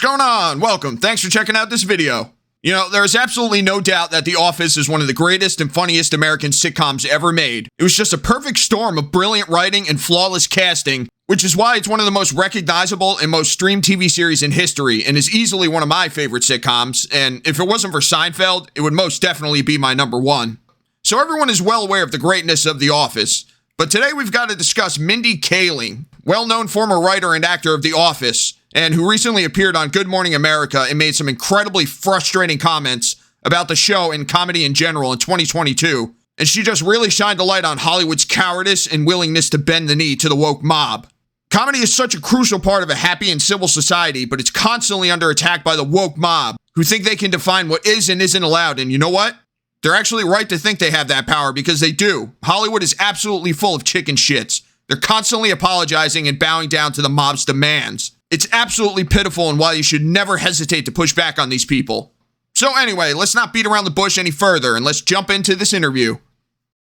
What's going on? Welcome. Thanks for checking out this video. You know, there is absolutely no doubt that The Office is one of the greatest and funniest American sitcoms ever made. It was just a perfect storm of brilliant writing and flawless casting, which is why it's one of the most recognizable and most streamed TV series in history and is easily one of my favorite sitcoms, and if it wasn't for Seinfeld, it would most definitely be my number one. So everyone is well aware of the greatness of The Office, but today we've got to discuss Mindy Kaling, well-known former writer and actor of The Office, and who recently appeared on Good Morning America and made some incredibly frustrating comments about the show and comedy in general in 2022. And she just really shined a light on Hollywood's cowardice and willingness to bend the knee to the woke mob. Comedy is such a crucial part of a happy and civil society, but it's constantly under attack by the woke mob, who think they can define what is and isn't allowed. And you know what? They're actually right to think they have that power, because they do. Hollywood is absolutely full of chicken shits. They're constantly apologizing and bowing down to the mob's demands. It's absolutely pitiful, and why you should never hesitate to push back on these people. So anyway, let's not beat around the bush any further, and let's jump into this interview.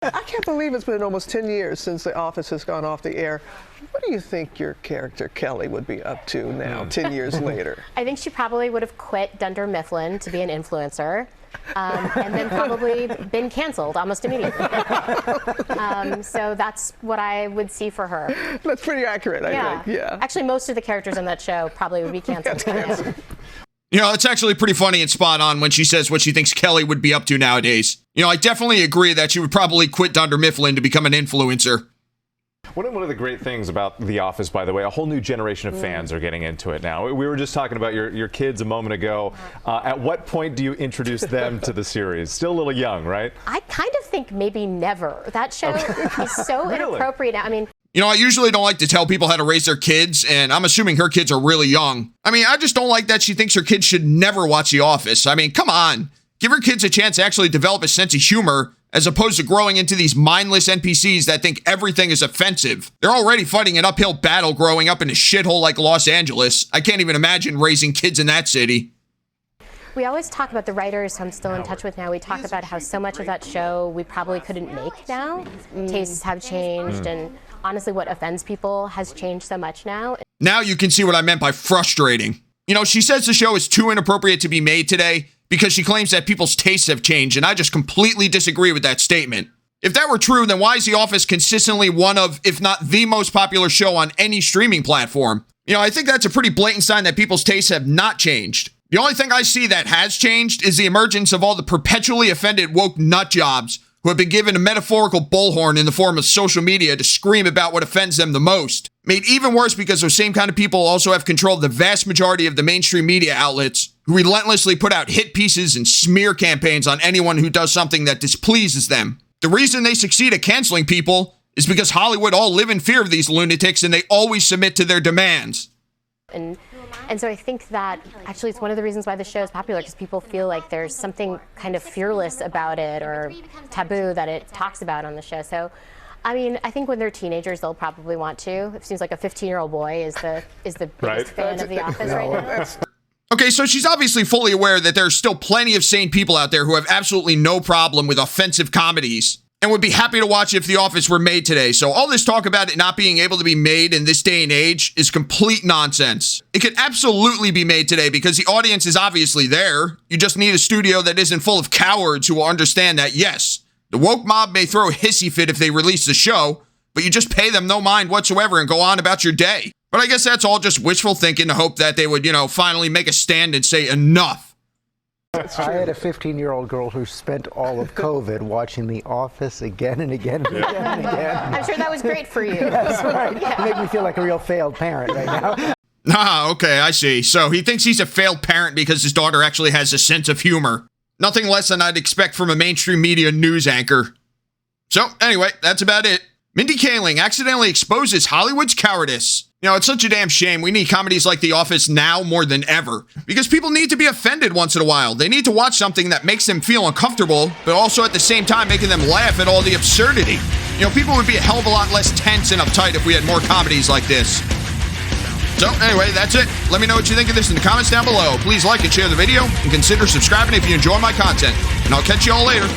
I can't believe it's been almost 10 years since The Office has gone off the air. What do you think your character, Kelly, would be up to now, 10 years later? I think she probably would have quit Dunder Mifflin to be an influencer, and then probably been canceled almost immediately. So that's what I would see for her. That's pretty accurate, I think. Yeah. Actually, most of the characters in that show probably would be canceled. You know, it's actually pretty funny and spot on when she says what she thinks Kelly would be up to nowadays. You know, I definitely agree that she would probably quit Dunder Mifflin to become an influencer. One of the great things about The Office, by the way, a whole new generation of fans are getting into it now. We were just talking about your kids a moment ago. At what point do you introduce them to the series? Still a little young, right? I kind of think maybe never. That show is so Really? inappropriate now. I mean, You know, I usually don't like to tell people how to raise their kids, and I'm assuming her kids are really young. I mean, I just don't like that she thinks her kids should never watch The Office. I mean, come on. Give her kids a chance to actually develop a sense of humor, as opposed to growing into these mindless NPCs that think everything is offensive. They're already fighting an uphill battle growing up in a shithole like Los Angeles. I can't even imagine raising kids in that city. we always talk about the writers who I'm still in touch with now. We talk about how so much of that show we probably couldn't make now. Tastes have changed, and honestly, what offends people has changed so much now. Now you can see what I meant by frustrating. You know, she says the show is too inappropriate to be made today because she claims that people's tastes have changed, and I just completely disagree with that statement. If that were true, then why is The Office consistently one of, if not the most popular show on any streaming platform? You know, I think that's a pretty blatant sign that people's tastes have not changed. The only thing I see that has changed is the emergence of all the perpetually offended woke nutjobs who have been given a metaphorical bullhorn in the form of social media to scream about what offends them the most. Made even worse because those same kind of people also have control of the vast majority of the mainstream media outlets, who relentlessly put out hit pieces and smear campaigns on anyone who does something that displeases them. The reason they succeed at canceling people is because Hollywood all live in fear of these lunatics, and they always submit to their demands. And so I think that actually it's one of the reasons why the show is popular, because people feel like there's something kind of fearless about it or taboo that it talks about on the show. So, I mean, I think when they're teenagers, they'll probably want to. It seems like a 15-year-old boy is the biggest fan of The Office right now. Okay, so she's obviously fully aware that there's still plenty of sane people out there who have absolutely no problem with offensive comedies and would be happy to watch if The Office were made today. So all this talk about it not being able to be made in this day and age is complete nonsense. It could absolutely be made today because the audience is obviously there. You just need a studio that isn't full of cowards who will understand that, yes, the woke mob may throw a hissy fit if they release the show, but you just pay them no mind whatsoever and go on about your day. But I guess that's all just wishful thinking to hope that they would, finally make a stand and say enough. I had a 15-year-old girl who spent all of COVID watching The Office again and again and again and again. I'm sure that was great for you. That's right. Yeah. It made me feel like a real failed parent right now. Ah, okay, I see. So he thinks he's a failed parent because his daughter actually has a sense of humor. Nothing less than I'd expect from a mainstream media news anchor. So anyway, that's about it. Mindy Kaling accidentally exposes Hollywood's cowardice. You know, it's such a damn shame. We need comedies like The Office now more than ever, because people need to be offended once in a while. They need to watch something that makes them feel uncomfortable, but also at the same time making them laugh at all the absurdity. You know, people would be a hell of a lot less tense and uptight if we had more comedies like this. So anyway, that's it. Let me know what you think of this in the comments down below. Please like and share the video, and consider subscribing if you enjoy my content. And I'll catch you all later.